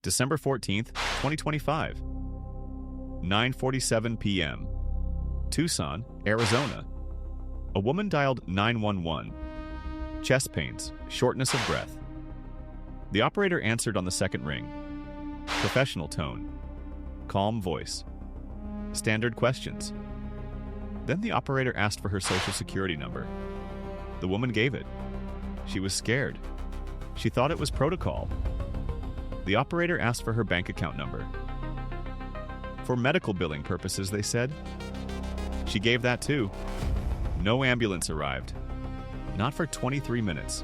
December 14th, 2025. 9:47 p.m. Tucson, Arizona. A woman dialed 911. Chest pains, shortness of breath. The operator answered on the second ring. Professional tone. Calm voice. Standard questions. Then the operator asked for her social security number. The woman gave it. She was scared. She thought it was protocol. The operator asked for her bank account number. For medical billing purposes, they said. She gave that too. No ambulance arrived. Not for 23 minutes.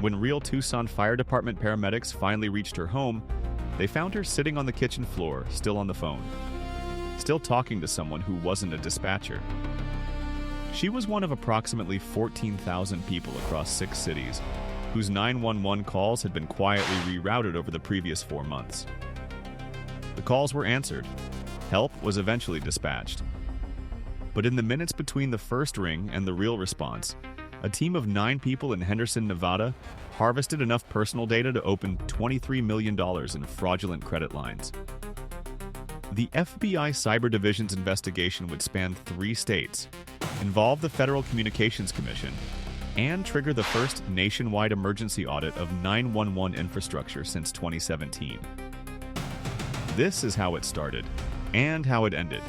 When real Tucson Fire Department paramedics finally reached her home, they found her sitting on the kitchen floor, still on the phone. Still talking to someone who wasn't a dispatcher. She was one of approximately 14,000 people across 6 cities whose 911 calls had been quietly rerouted over the previous 4 months. The calls were answered. Help was eventually dispatched. But in the minutes between the first ring and the real response, a team of 9 people in Henderson, Nevada, harvested enough personal data to open $23 million in fraudulent credit lines. The FBI Cyber Division's investigation would span 3 states, involve the Federal Communications Commission, and trigger the first nationwide emergency audit of 911 infrastructure since 2017. This is how it started, and how it ended.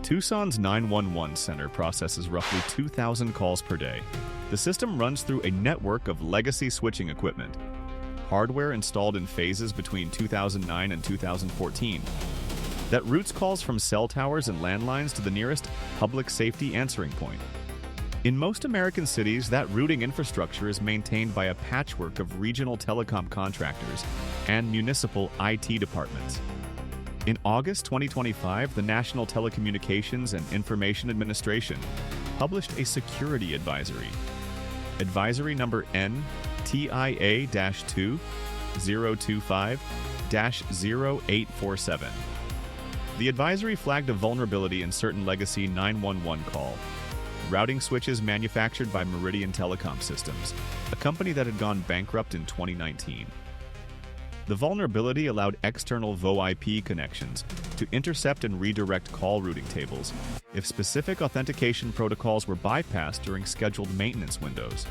Tucson's 911 center processes roughly 2,000 calls per day. The system runs through a network of legacy switching equipment, hardware installed in phases between 2009 and 2014, that routes calls from cell towers and landlines to the nearest public safety answering point. In most American cities, that routing infrastructure is maintained by a patchwork of regional telecom contractors and municipal IT departments. In August 2025, the National Telecommunications and Information Administration published a security advisory. Advisory number NTIA-2025-0847. The advisory flagged a vulnerability in certain legacy 911 call routing switches manufactured by Meridian Telecom Systems, a company that had gone bankrupt in 2019. The vulnerability allowed external VoIP connections to intercept and redirect call routing tables if specific authentication protocols were bypassed during scheduled maintenance windows.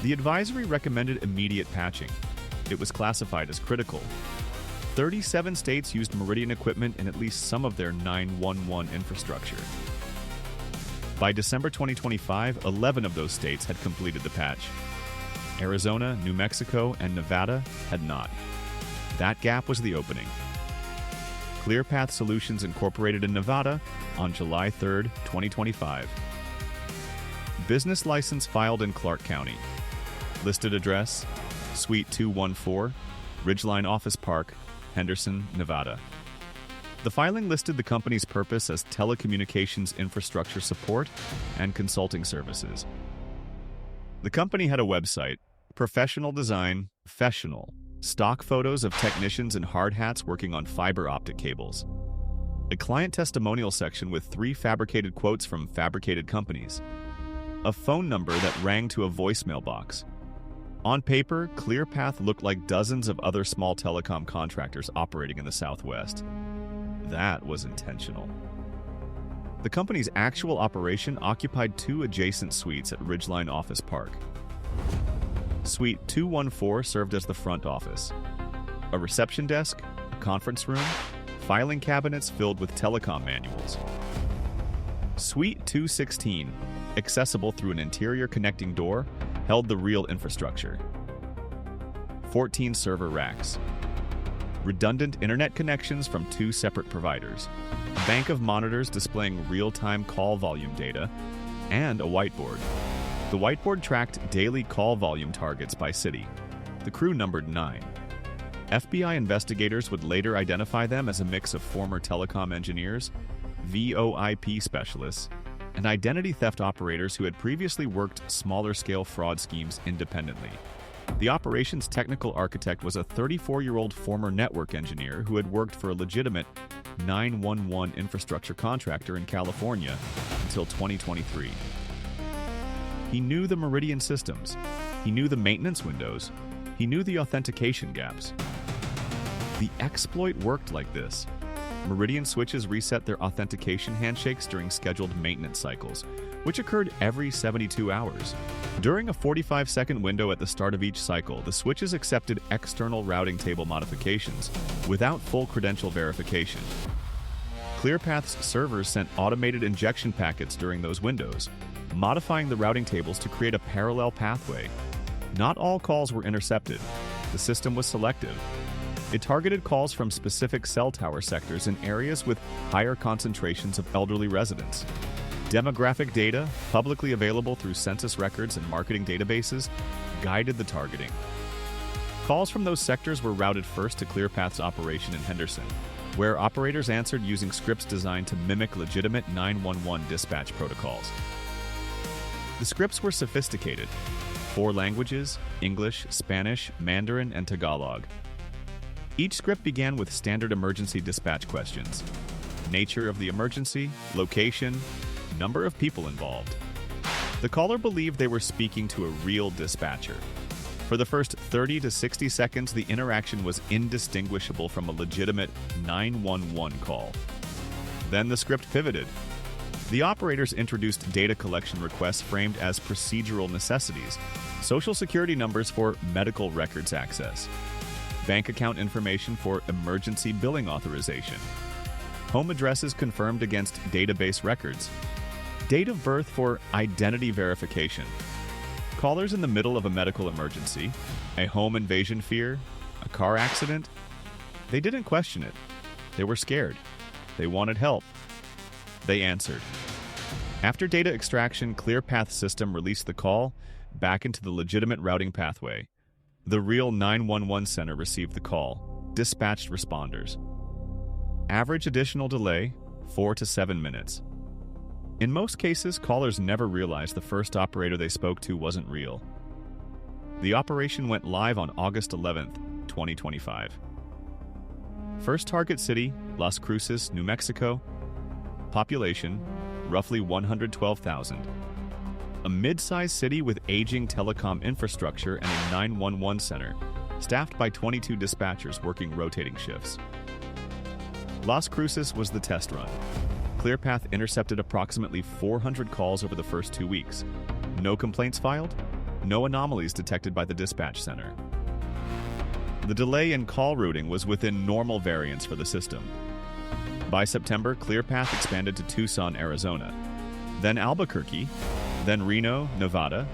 The advisory recommended immediate patching. It was classified as critical. 37 states used Meridian equipment in at least some of their 911 infrastructure. By December 2025, 11 of those states had completed the patch. Arizona, New Mexico, and Nevada had not. That gap was the opening. ClearPath Solutions Incorporated in Nevada on July 3, 2025. Business license filed in Clark County. Listed address, Suite 214, Ridgeline Office Park, Henderson, Nevada. The filing listed the company's purpose as telecommunications infrastructure support and consulting services. The company had a website, professional design, professional, stock photos of technicians in hard hats working on fiber optic cables. A client testimonial section with 3 fabricated quotes from fabricated companies. A phone number that rang to a voicemail box. On paper, ClearPath looked like dozens of other small telecom contractors operating in the Southwest. That was intentional. The company's actual operation occupied 2 adjacent suites at Ridgeline Office Park. Suite 214 served as the front office. A reception desk, a conference room, filing cabinets filled with telecom manuals. Suite 216, accessible through an interior connecting door, held the real infrastructure. 14 server racks. Redundant internet connections from 2 separate providers, a bank of monitors displaying real-time call volume data, and a whiteboard. The whiteboard tracked daily call volume targets by city. The crew numbered 9. FBI investigators would later identify them as a mix of former telecom engineers, VoIP specialists, and identity theft operators who had previously worked smaller-scale fraud schemes independently. The operations technical architect was a 34-year-old former network engineer who had worked for a legitimate 911 infrastructure contractor in California until 2023. He knew the Meridian systems. He knew the maintenance windows. He knew the authentication gaps. The exploit worked like this. Meridian switches reset their authentication handshakes during scheduled maintenance cycles, which occurred every 72 hours. During a 45-second window at the start of each cycle, the switches accepted external routing table modifications without full credential verification. ClearPath's servers sent automated injection packets during those windows, modifying the routing tables to create a parallel pathway. Not all calls were intercepted. The system was selective. It targeted calls from specific cell tower sectors in areas with higher concentrations of elderly residents. Demographic data, publicly available through census records and marketing databases, guided the targeting. Calls from those sectors were routed first to ClearPath's operation in Henderson, where operators answered using scripts designed to mimic legitimate 911 dispatch protocols. The scripts were sophisticated. 4 languages: English, Spanish, Mandarin, and Tagalog. Each script began with standard emergency dispatch questions: nature of the emergency, location, number of people involved. The caller believed they were speaking to a real dispatcher. For the first 30 to 60 seconds, the interaction was indistinguishable from a legitimate 911 call. Then the script pivoted. The operators introduced data collection requests framed as procedural necessities: social security numbers for medical records access, bank account information for emergency billing authorization, home addresses confirmed against database records, date of birth for identity verification. Callers in the middle of a medical emergency, a home invasion fear, a car accident, they didn't question it. They were scared. They wanted help. They answered. After data extraction, ClearPath's system released the call back into the legitimate routing pathway. The real 911 center received the call, dispatched responders. Average additional delay, 4 to 7 minutes. In most cases, callers never realized the first operator they spoke to wasn't real. The operation went live on August 11, 2025. First target city, Las Cruces, New Mexico. Population, roughly 112,000. A mid-sized city with aging telecom infrastructure and a 911 center, staffed by 22 dispatchers working rotating shifts. Las Cruces was the test run. ClearPath intercepted approximately 400 calls over the first 2 weeks. No complaints filed, no anomalies detected by the dispatch center. The delay in call routing was within normal variance for the system. By September, ClearPath expanded to Tucson, Arizona, then Albuquerque, then Reno, Nevada,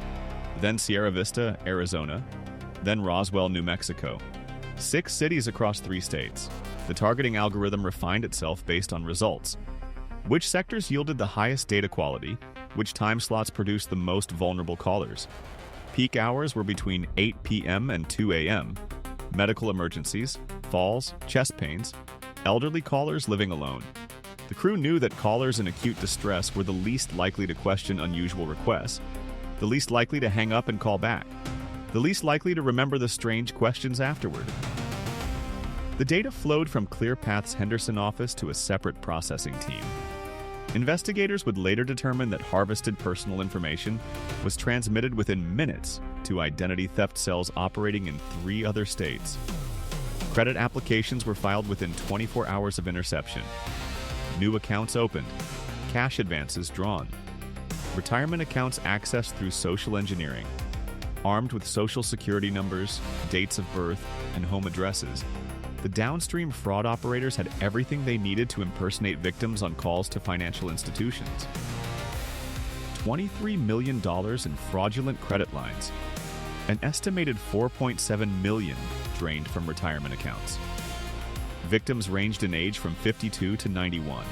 then Sierra Vista, Arizona, then Roswell, New Mexico. 6 cities across 3 states. The targeting algorithm refined itself based on results. Which sectors yielded the highest data quality? Which time slots produced the most vulnerable callers? Peak hours were between 8 p.m. and 2 a.m. Medical emergencies, falls, chest pains, elderly callers living alone. The crew knew that callers in acute distress were the least likely to question unusual requests, the least likely to hang up and call back, the least likely to remember the strange questions afterward. The data flowed from ClearPath's Henderson office to a separate processing team. Investigators would later determine that harvested personal information was transmitted within minutes to identity theft cells operating in 3 other states. Credit applications were filed within 24 hours of interception. New accounts opened, cash advances drawn, retirement accounts accessed through social engineering. Armed with social security numbers, dates of birth, and home addresses, the downstream fraud operators had everything they needed to impersonate victims on calls to financial institutions. $23 million in fraudulent credit lines. An estimated $4.7 million drained from retirement accounts. Victims ranged in age from 52 to 91.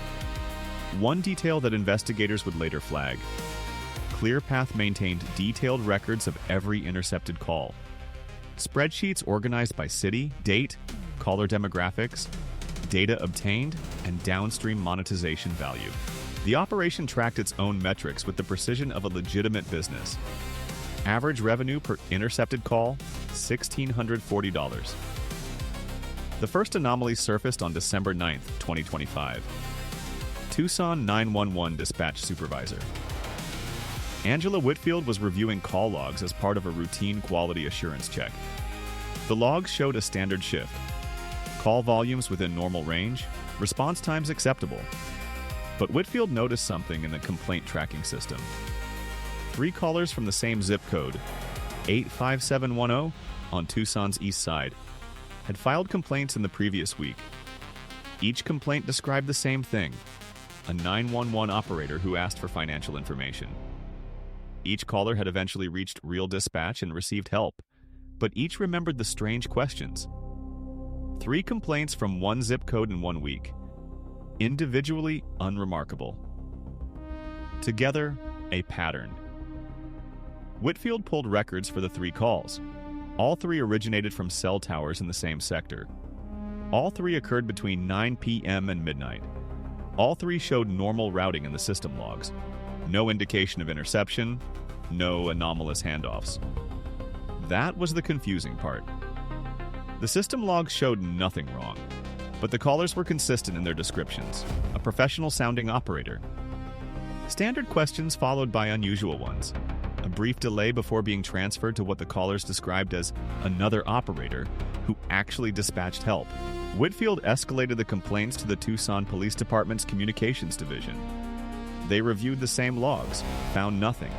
One detail that investigators would later flag: ClearPath maintained detailed records of every intercepted call. Spreadsheets organized by city, date, caller demographics, data obtained, and downstream monetization value. The operation tracked its own metrics with the precision of a legitimate business. Average revenue per intercepted call, $1,640. The first anomaly surfaced on December 9, 2025. Tucson 911 dispatch supervisor. Angela Whitfield was reviewing call logs as part of a routine quality assurance check. The logs showed a standard shift. Call volumes within normal range, response times acceptable. But Whitfield noticed something in the complaint tracking system. 3 callers from the same zip code, 85710, on Tucson's east side, had filed complaints in the previous week. Each complaint described the same thing: a 911 operator who asked for financial information. Each caller had eventually reached real dispatch and received help, but each remembered the strange questions. 3 complaints from one zip code in 1 week. Individually unremarkable. Together, a pattern. Whitfield pulled records for the 3 calls. All 3 originated from cell towers in the same sector. All 3 occurred between 9 p.m. and midnight. All 3 showed normal routing in the system logs. No indication of interception, no anomalous handoffs. That was the confusing part. The system logs showed nothing wrong, but the callers were consistent in their descriptions. A professional-sounding operator. Standard questions followed by unusual ones. A brief delay before being transferred to what the callers described as another operator who actually dispatched help. Whitfield escalated the complaints to the Tucson Police Department's Communications Division. They reviewed the same logs, found nothing.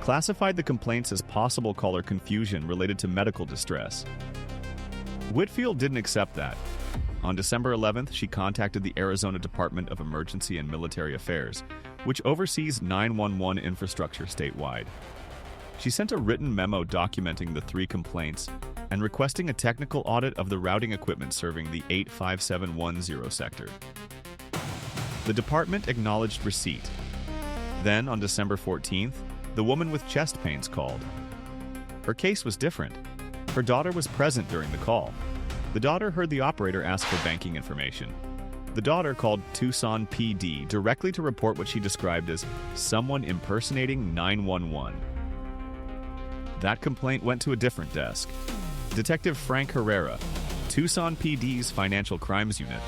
Classified the complaints as possible caller confusion related to medical distress. Whitfield didn't accept that. On December 11th, she contacted the Arizona Department of Emergency and Military Affairs, which oversees 911 infrastructure statewide. She sent a written memo documenting the 3 complaints and requesting a technical audit of the routing equipment serving the 85710 sector. The department acknowledged receipt. Then, on December 14th, the woman with chest pains called. Her case was different. Her daughter was present during the call. The daughter heard the operator ask for banking information. The daughter called Tucson PD directly to report what she described as someone impersonating 911. That complaint went to a different desk. Detective Frank Herrera, Tucson PD's Financial Crimes Unit.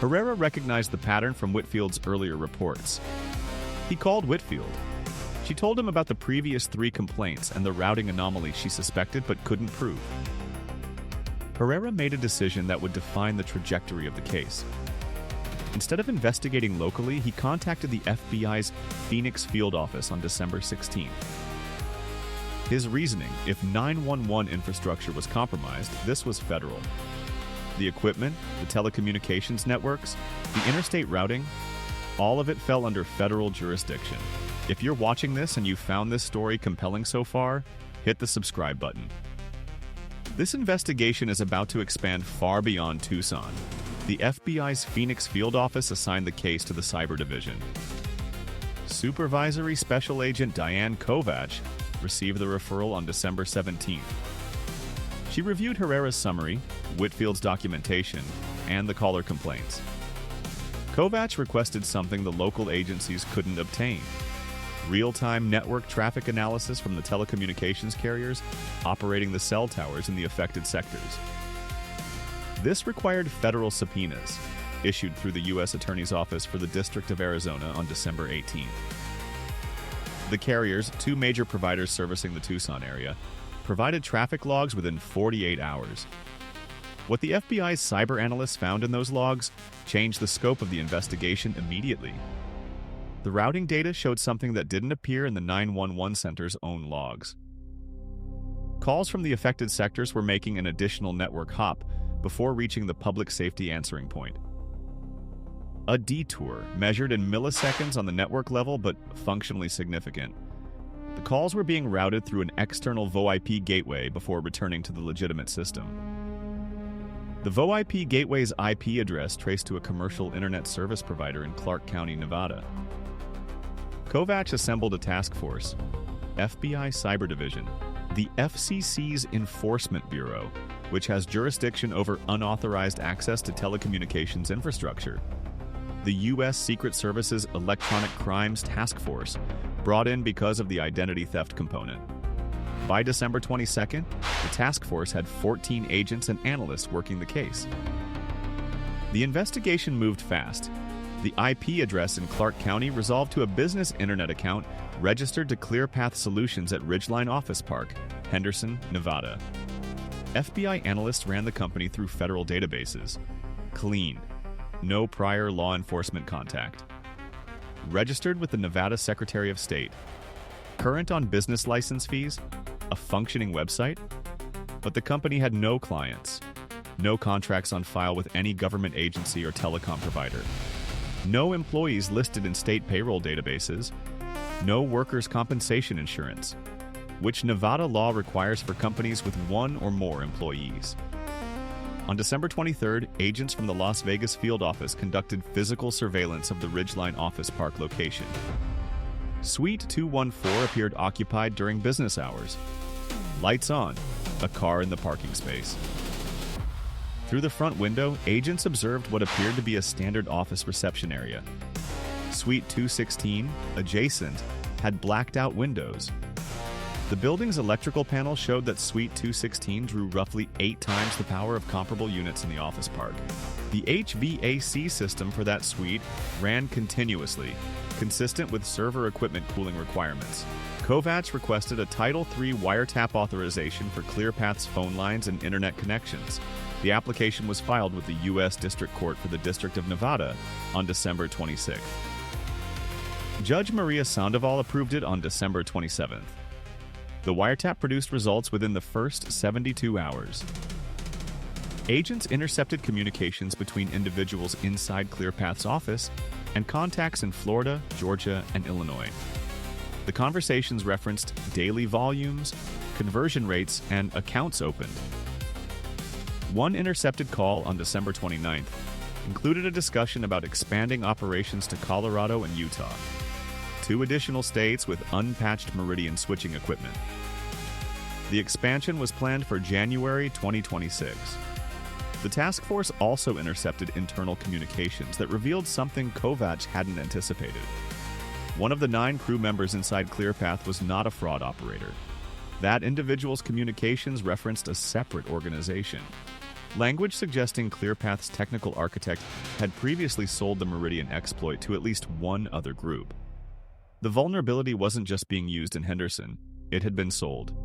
Herrera recognized the pattern from Whitfield's earlier reports. He called Whitfield. She told him about the previous 3 complaints and the routing anomaly she suspected but couldn't prove. Herrera made a decision that would define the trajectory of the case. Instead of investigating locally, he contacted the FBI's Phoenix field office on December 16th. His reasoning: if 911 infrastructure was compromised, this was federal. The equipment, the telecommunications networks, the interstate routing, all of it fell under federal jurisdiction. If you're watching this and you found this story compelling so far, hit the subscribe button. This investigation is about to expand far beyond Tucson. The FBI's Phoenix field office assigned the case to the Cyber Division. Supervisory Special Agent Diane Kovach received the referral on December 17th. She reviewed Herrera's summary, Whitfield's documentation, and the caller complaints. Kovach requested something the local agencies couldn't obtain: real-time network traffic analysis from the telecommunications carriers operating the cell towers in the affected sectors. This required federal subpoenas, issued through the U.S. Attorney's Office for the District of Arizona on December 18th. The carriers, 2 major providers servicing the Tucson area, provided traffic logs within 48 hours. What the FBI's cyber analysts found in those logs changed the scope of the investigation immediately. The routing data showed something that didn't appear in the 911 center's own logs. Calls from the affected sectors were making an additional network hop before reaching the public safety answering point. A detour measured in milliseconds on the network level, but functionally significant. The calls were being routed through an external VoIP gateway before returning to the legitimate system. The VoIP gateway's IP address traced to a commercial internet service provider in Clark County, Nevada. Kovach assembled a task force, FBI Cyber Division, the FCC's Enforcement Bureau, which has jurisdiction over unauthorized access to telecommunications infrastructure. The U.S. Secret Service's Electronic Crimes Task Force, brought in because of the identity theft component. By December 22nd, the task force had 14 agents and analysts working the case. The investigation moved fast. The IP address in Clark County resolved to a business internet account registered to ClearPath Solutions at Ridgeline Office Park, Henderson, Nevada. FBI analysts ran the company through federal databases. Clean. No prior law enforcement contact. Registered with the Nevada Secretary of State. Current on business license fees. A functioning website. But the company had no clients. No contracts on file with any government agency or telecom provider. No employees listed in state payroll databases. No workers' compensation insurance, which Nevada law requires for companies with one or more employees. On December 23rd, agents from the Las Vegas field office conducted physical surveillance of the Ridgeline Office Park location. Suite 214 appeared occupied during business hours. Lights on, a car in the parking space. Through the front window, agents observed what appeared to be a standard office reception area. Suite 216, adjacent, had blacked-out windows. The building's electrical panel showed that Suite 216 drew roughly 8 times the power of comparable units in the office park. The HVAC system for that suite ran continuously, consistent with server equipment cooling requirements. Kovacs requested a Title III wiretap authorization for ClearPath's phone lines and internet connections. The application was filed with the U.S. District Court for the District of Nevada on December 26th. Judge Maria Sandoval approved it on December 27th. The wiretap produced results within the first 72 hours. Agents intercepted communications between individuals inside ClearPath's office and contacts in Florida, Georgia, and Illinois. The conversations referenced daily volumes, conversion rates, and accounts opened. One intercepted call on December 29th included a discussion about expanding operations to Colorado and Utah, 2 additional states with unpatched Meridian switching equipment. The expansion was planned for January 2026. The task force also intercepted internal communications that revealed something Kovacs hadn't anticipated. One of the 9 crew members inside ClearPath was not a fraud operator. That individual's communications referenced a separate organization. Language suggesting ClearPath's technical architect had previously sold the Meridian exploit to at least one other group. The vulnerability wasn't just being used in Henderson, it had been sold.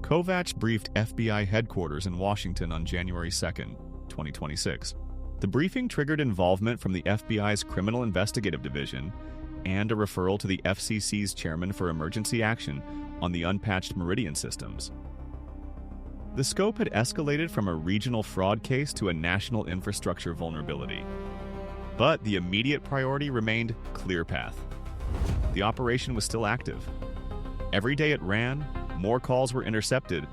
Kovacs briefed FBI headquarters in Washington on January 2, 2026. The briefing triggered involvement from the FBI's Criminal Investigative Division and a referral to the FCC's Chairman for Emergency Action on the unpatched Meridian systems. The scope had escalated from a regional fraud case to a national infrastructure vulnerability. But the immediate priority remained ClearPath. The operation was still active. Every day it ran, more calls were intercepted,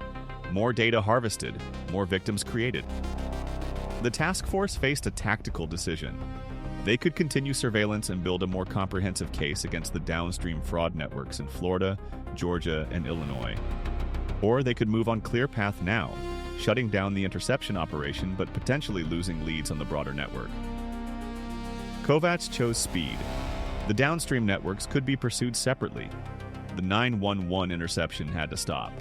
more data harvested, more victims created. The task force faced a tactical decision. They could continue surveillance and build a more comprehensive case against the downstream fraud networks in Florida, Georgia, and Illinois. Or they could move on ClearPath now, shutting down the interception operation but potentially losing leads on the broader network. Kovacs chose speed. The downstream networks could be pursued separately. The 911 interception had to stop.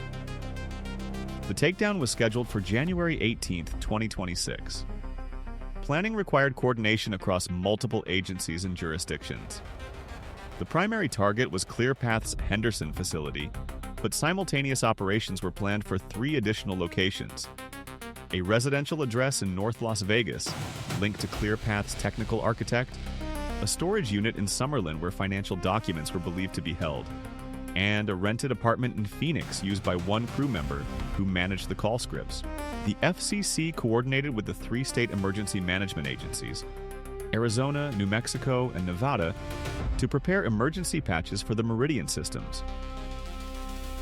The takedown was scheduled for January 18, 2026. Planning required coordination across multiple agencies and jurisdictions. The primary target was ClearPath's Henderson facility, but simultaneous operations were planned for 3 additional locations. A residential address in North Las Vegas, linked to ClearPath's technical architect, a storage unit in Summerlin where financial documents were believed to be held, and a rented apartment in Phoenix used by one crew member who managed the call scripts. The FCC coordinated with the 3 state emergency management agencies, Arizona, New Mexico, and Nevada, to prepare emergency patches for the Meridian systems.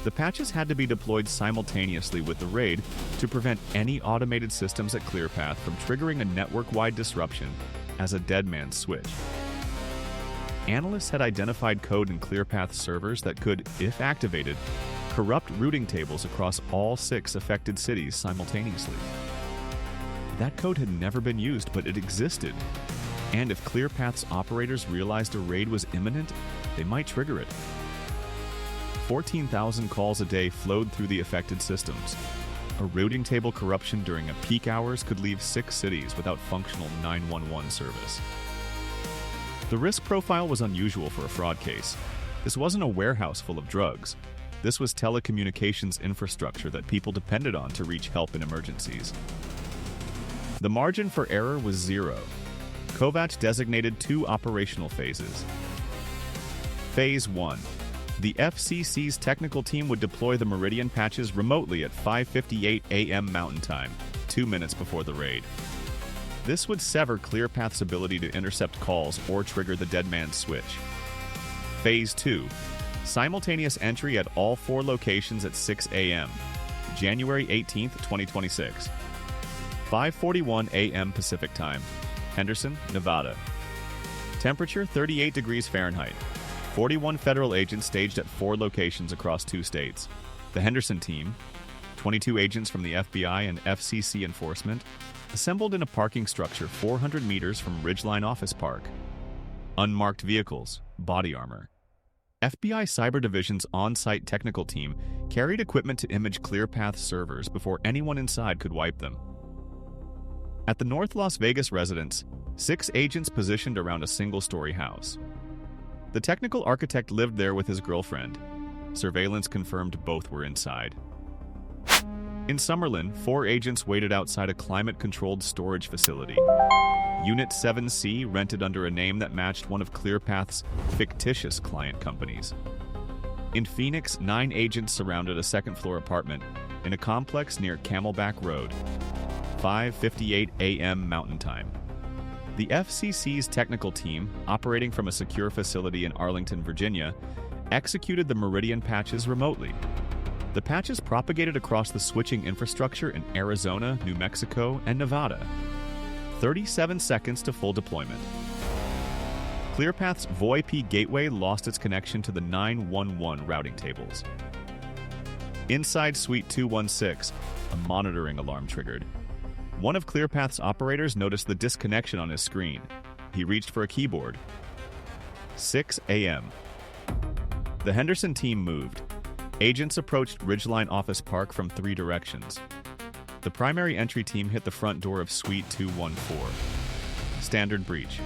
The patches had to be deployed simultaneously with the raid to prevent any automated systems at ClearPath from triggering a network-wide disruption as a dead man's switch. Analysts had identified code in ClearPath servers that could, if activated, corrupt routing tables across all 6 affected cities simultaneously. That code had never been used, but it existed. And if ClearPath's operators realized a raid was imminent, they might trigger it. 14,000 calls a day flowed through the affected systems. A routing table corruption during a peak hours could leave 6 cities without functional 911 service. The risk profile was unusual for a fraud case. This wasn't a warehouse full of drugs. This was telecommunications infrastructure that people depended on to reach help in emergencies. The margin for error was 0. Kovac designated 2 operational phases. Phase 1. The FCC's technical team would deploy the Meridian patches remotely at 5:58 a.m. Mountain Time, 2 minutes before the raid. This would sever ClearPath's ability to intercept calls or trigger the dead man's switch. Phase 2. Simultaneous entry at all 4 locations at 6 a.m., January 18, 2026. 5:41 a.m. Pacific Time, Henderson, Nevada. Temperature 38 degrees Fahrenheit. 41 federal agents staged at 4 locations across 2 states. The Henderson team, 22 agents from the FBI and FCC enforcement, assembled in a parking structure 400 meters from Ridgeline Office Park. Unmarked vehicles, body armor. FBI Cyber Division's on-site technical team carried equipment to image ClearPath servers before anyone inside could wipe them. At the North Las Vegas residence, 6 agents positioned around a single-story house. The technical architect lived there with his girlfriend. Surveillance confirmed both were inside. In Summerlin, 4 agents waited outside a climate-controlled storage facility. Unit 7C rented under a name that matched one of ClearPath's fictitious client companies. In Phoenix, 9 agents surrounded a second-floor apartment in a complex near Camelback Road. 5:58 a.m. Mountain Time. The FCC's technical team, operating from a secure facility in Arlington, Virginia, executed the Meridian patches remotely. The patches propagated across the switching infrastructure in Arizona, New Mexico, and Nevada. 37 seconds to full deployment. ClearPath's VoIP gateway lost its connection to the 911 routing tables. Inside Suite 216, a monitoring alarm triggered. One of ClearPath's operators noticed the disconnection on his screen. He reached for a keyboard. 6 a.m. The Henderson team moved. Agents approached Ridgeline Office Park from 3 directions. The primary entry team hit the front door of Suite 214. Standard breach.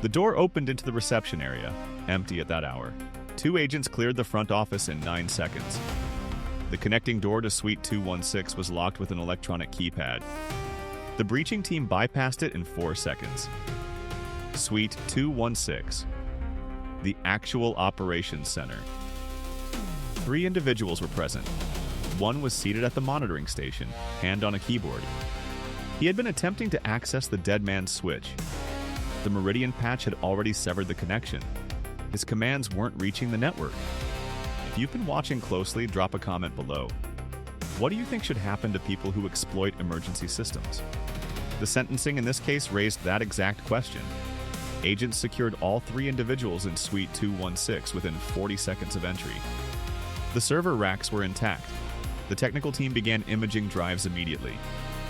The door opened into the reception area, empty at that hour. 2 agents cleared the front office in 9 seconds. The connecting door to Suite 216 was locked with an electronic keypad. The breaching team bypassed it in 4 seconds. Suite 216. The actual operations center. 3 individuals were present. One was seated at the monitoring station, hand on a keyboard. He had been attempting to access the dead man's switch. The Meridian patch had already severed the connection. His commands weren't reaching the network. If you've been watching closely, drop a comment below. What do you think should happen to people who exploit emergency systems? The sentencing in this case raised that exact question. Agents secured all 3 individuals in Suite 216 within 40 seconds of entry. The server racks were intact. The technical team began imaging drives immediately.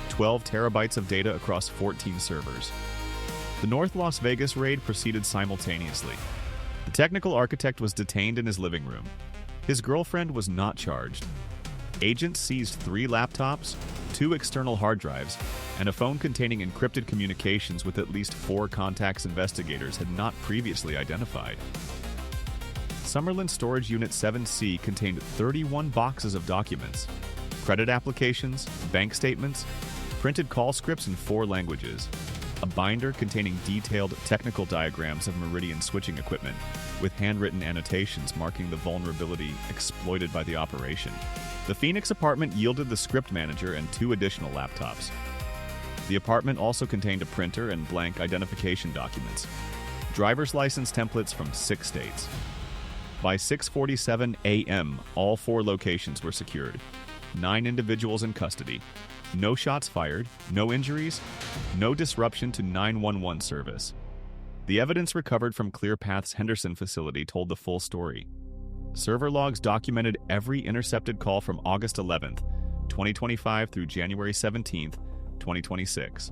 12 terabytes of data across 14 servers. The North Las Vegas raid proceeded simultaneously. The technical architect was detained in his living room. His girlfriend was not charged. Agents seized 3 laptops, 2 external hard drives, and a phone containing encrypted communications with at least 4 contacts investigators had not previously identified. Summerlin Storage Unit 7C contained 31 boxes of documents, credit applications, bank statements, printed call scripts in 4 languages, a binder containing detailed technical diagrams of Meridian switching equipment, with handwritten annotations marking the vulnerability exploited by the operation. The Phoenix apartment yielded the script manager and 2 additional laptops. The apartment also contained a printer and blank identification documents, driver's license templates from 6 states. By 6:47 a.m., all 4 locations were secured. 9 individuals in custody. No shots fired, no injuries, no disruption to 911 service. The evidence recovered from ClearPath's Henderson facility told the full story. Server logs documented every intercepted call from August 11th, 2025 through January 17th, 2026.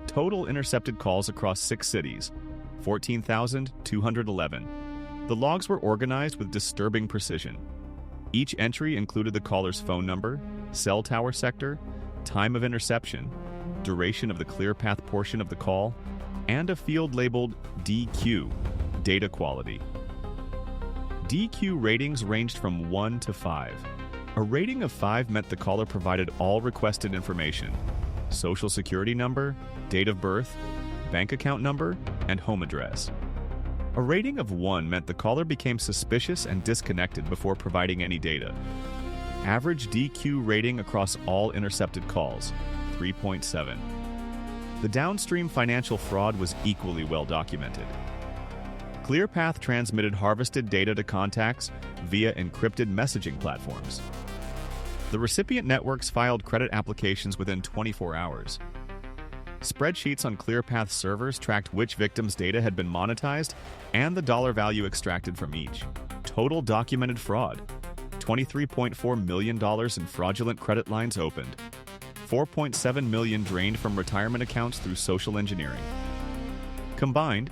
Total intercepted calls across 6 cities, 14,211. The logs were organized with disturbing precision. Each entry included the caller's phone number, cell tower sector, time of interception, duration of the ClearPath portion of the call, and a field labeled DQ, data quality. DQ ratings ranged from 1 to 5. A rating of 5 meant the caller provided all requested information: social security number, date of birth, bank account number, and home address. A rating of 1 meant the caller became suspicious and disconnected before providing any data. Average DQ rating across all intercepted calls, 3.7. The downstream financial fraud was equally well documented. ClearPath transmitted harvested data to contacts via encrypted messaging platforms. The recipient networks filed credit applications within 24 hours. Spreadsheets on ClearPath servers tracked which victims' data had been monetized and the dollar value extracted from each. Total documented fraud: $23.4 million in fraudulent credit lines opened, $4.7 million drained from retirement accounts through social engineering. Combined,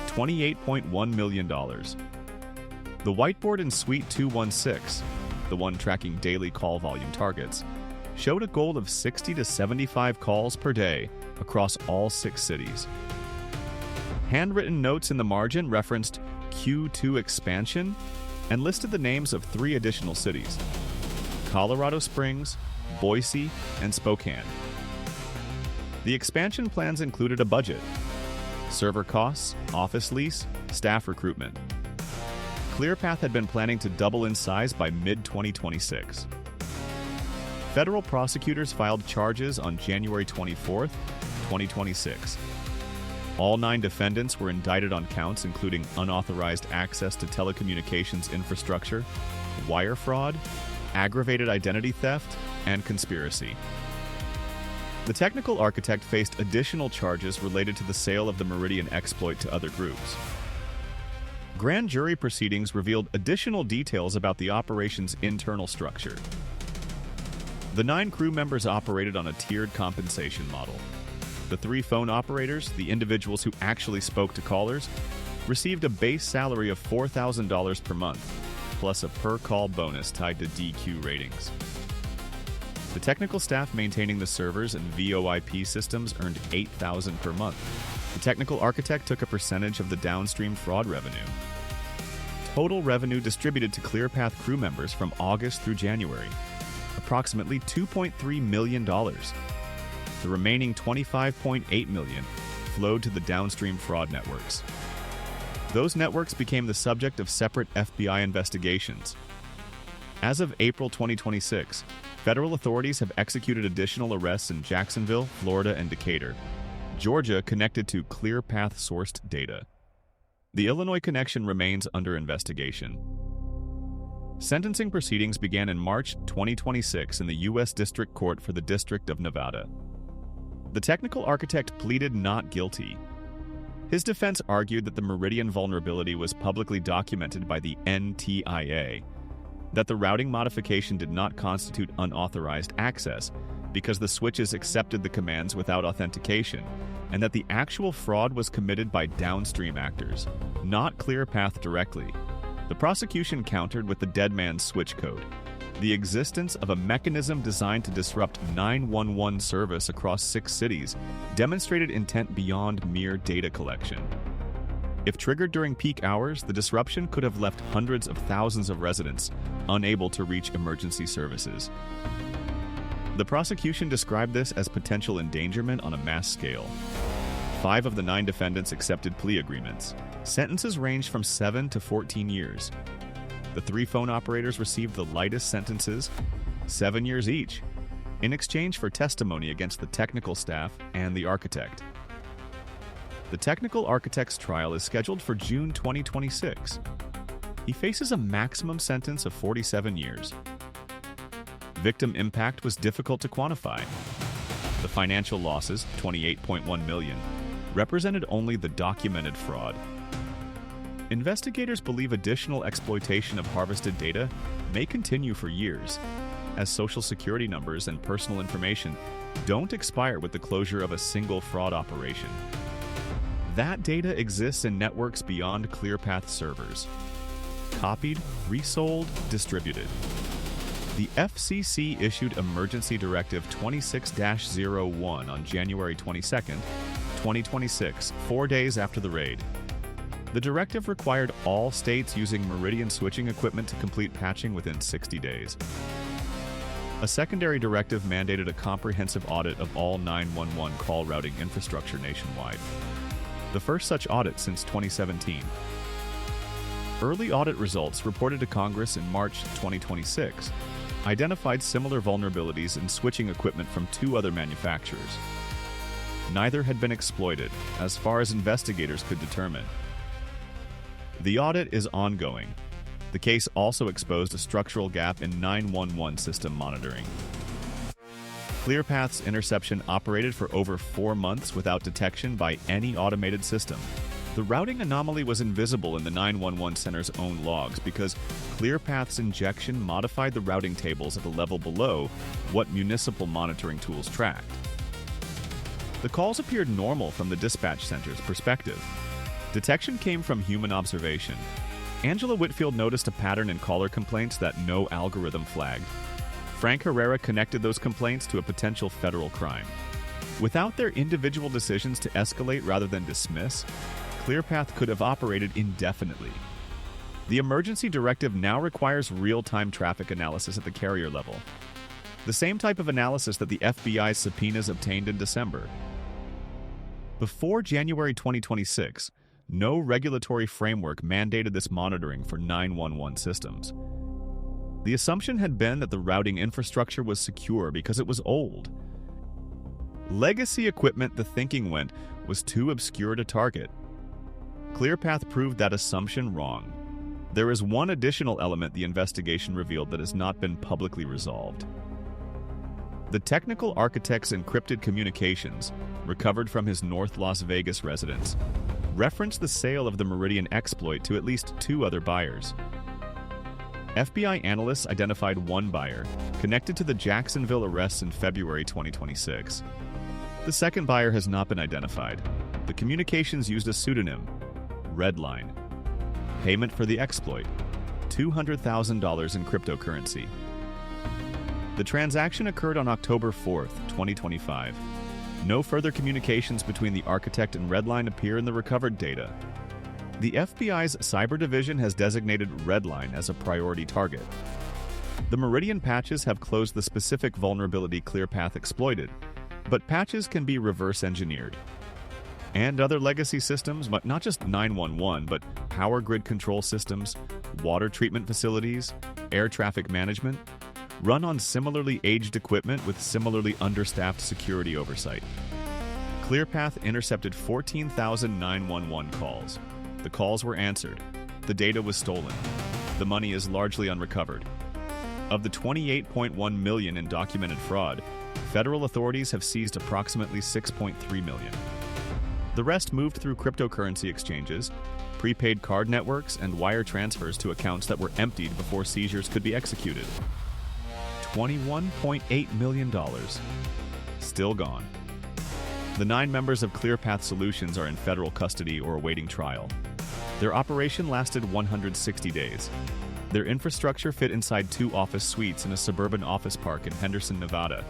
$28.1 million. The whiteboard in Suite 216, the one tracking daily call volume targets, showed a goal of 60 to 75 calls per day across all 6 cities. Handwritten notes in the margin referenced Q2 expansion and listed the names of 3 additional cities: Colorado Springs, Boise, and Spokane. The expansion plans included a budget: server costs, office lease, staff recruitment. ClearPath had been planning to double in size by mid-2026. Federal prosecutors filed charges on January 24, 2026. All 9 defendants were indicted on counts including unauthorized access to telecommunications infrastructure, wire fraud, aggravated identity theft, and conspiracy. The technical architect faced additional charges related to the sale of the Meridian exploit to other groups. Grand jury proceedings revealed additional details about the operation's internal structure. The 9 crew members operated on a tiered compensation model. The 3 phone operators, the individuals who actually spoke to callers, received a base salary of $4,000 per month, plus a per-call bonus tied to DQ ratings. The technical staff maintaining the servers and VoIP systems earned $8,000 per month. The technical architect took a percentage of the downstream fraud revenue. Total revenue distributed to ClearPath crew members from August through January: approximately $2.3 million. The remaining $25.8 million flowed to the downstream fraud networks. Those networks became the subject of separate FBI investigations. As of April 2026, federal authorities have executed additional arrests in Jacksonville, Florida, and Decatur, Georgia, connected to ClearPath-sourced data. The Illinois connection remains under investigation. Sentencing proceedings began in March 2026 in the U.S. District Court for the District of Nevada. The technical architect pleaded not guilty. His defense argued that the Meridian vulnerability was publicly documented by the NTIA, that the routing modification did not constitute unauthorized access because the switches accepted the commands without authentication, and that the actual fraud was committed by downstream actors, not ClearPath directly. The prosecution countered with the dead man's switch code, the existence of a mechanism designed to disrupt 911 service across 6 cities demonstrated intent beyond mere data collection. If triggered during peak hours, the disruption could have left hundreds of thousands of residents unable to reach emergency services. The prosecution described this as potential endangerment on a mass scale. 5 of the 9 defendants accepted plea agreements. Sentences ranged from 7 to 14 years. The 3 phone operators received the lightest sentences, 7 years each, in exchange for testimony against the technical staff and the architect. The technical architect's trial is scheduled for June 2026. He faces a maximum sentence of 47 years. Victim impact was difficult to quantify. The financial losses, $28.1 million, represented only the documented fraud. Investigators believe additional exploitation of harvested data may continue for years, as social security numbers and personal information don't expire with the closure of a single fraud operation. That data exists in networks beyond ClearPath servers. Copied, resold, distributed. The FCC issued Emergency Directive 26-01 on January 22, 2026, 4 days after the raid. The directive required all states using Meridian switching equipment to complete patching within 60 days. A secondary directive mandated a comprehensive audit of all 911 call routing infrastructure nationwide, the first such audit since 2017. Early audit results reported to Congress in March 2026 identified similar vulnerabilities in switching equipment from two other manufacturers. Neither had been exploited, as far as investigators could determine. The audit is ongoing. The case also exposed a structural gap in 911 system monitoring. ClearPath's interception operated for over 4 months without detection by any automated system. The routing anomaly was invisible in the 911 center's own logs because ClearPath's injection modified the routing tables at a level below what municipal monitoring tools tracked. The calls appeared normal from the dispatch center's perspective. Detection came from human observation. Angela Whitfield noticed a pattern in caller complaints that no algorithm flagged. Frank Herrera connected those complaints to a potential federal crime. Without their individual decisions to escalate rather than dismiss, ClearPath could have operated indefinitely. The emergency directive now requires real-time traffic analysis at the carrier level, the same type of analysis that the FBI's subpoenas obtained in December. Before January 2026, no regulatory framework mandated this monitoring for 911 systems. The assumption had been that the routing infrastructure was secure because it was old. Legacy equipment, the thinking went, was too obscure to target. ClearPath proved that assumption wrong. There is one additional element the investigation revealed that has not been publicly resolved. The technical architect's encrypted communications, recovered from his North Las Vegas residence, referenced the sale of the Meridian exploit to at least 2 other buyers. FBI analysts identified one buyer, connected to the Jacksonville arrests in February 2026. The second buyer has not been identified. The communications used a pseudonym, Redline. Payment for the exploit, $200,000 in cryptocurrency. The transaction occurred on October 4, 2025. No further communications between the architect and Redline appear in the recovered data. The FBI's Cyber Division has designated Redline as a priority target. The Meridian patches have closed the specific vulnerability ClearPath exploited, but patches can be reverse engineered. And other legacy systems, but not just 911, but power grid control systems, water treatment facilities, air traffic management, run on similarly aged equipment with similarly understaffed security oversight. ClearPath intercepted 14,000 911 calls. The calls were answered. The data was stolen. The money is largely unrecovered. Of the $28.1 million in documented fraud, federal authorities have seized approximately $6.3 million. The rest moved through cryptocurrency exchanges, prepaid card networks, and wire transfers to accounts that were emptied before seizures could be executed. $21.8 million. Still gone. The 9 members of ClearPath Solutions are in federal custody or awaiting trial. Their operation lasted 160 days. Their infrastructure fit inside 2 office suites in a suburban office park in Henderson, Nevada.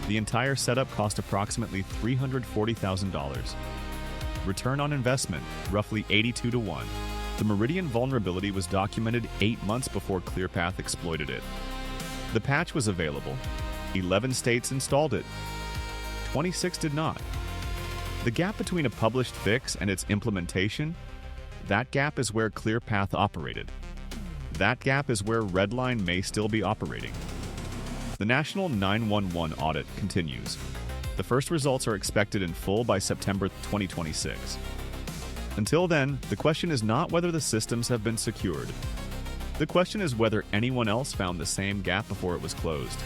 The entire setup cost approximately $340,000. Return on investment, roughly 82 to 1. The Meridian vulnerability was documented 8 months before ClearPath exploited it. The patch was available. 11 states installed it. 26 did not. The gap between a published fix and its implementation, that gap is where ClearPath operated. That gap is where Redline may still be operating. The National 911 audit continues. The first results are expected in full by September 2026. Until then, the question is not whether the systems have been secured. The question is whether anyone else found the same gap before it was closed.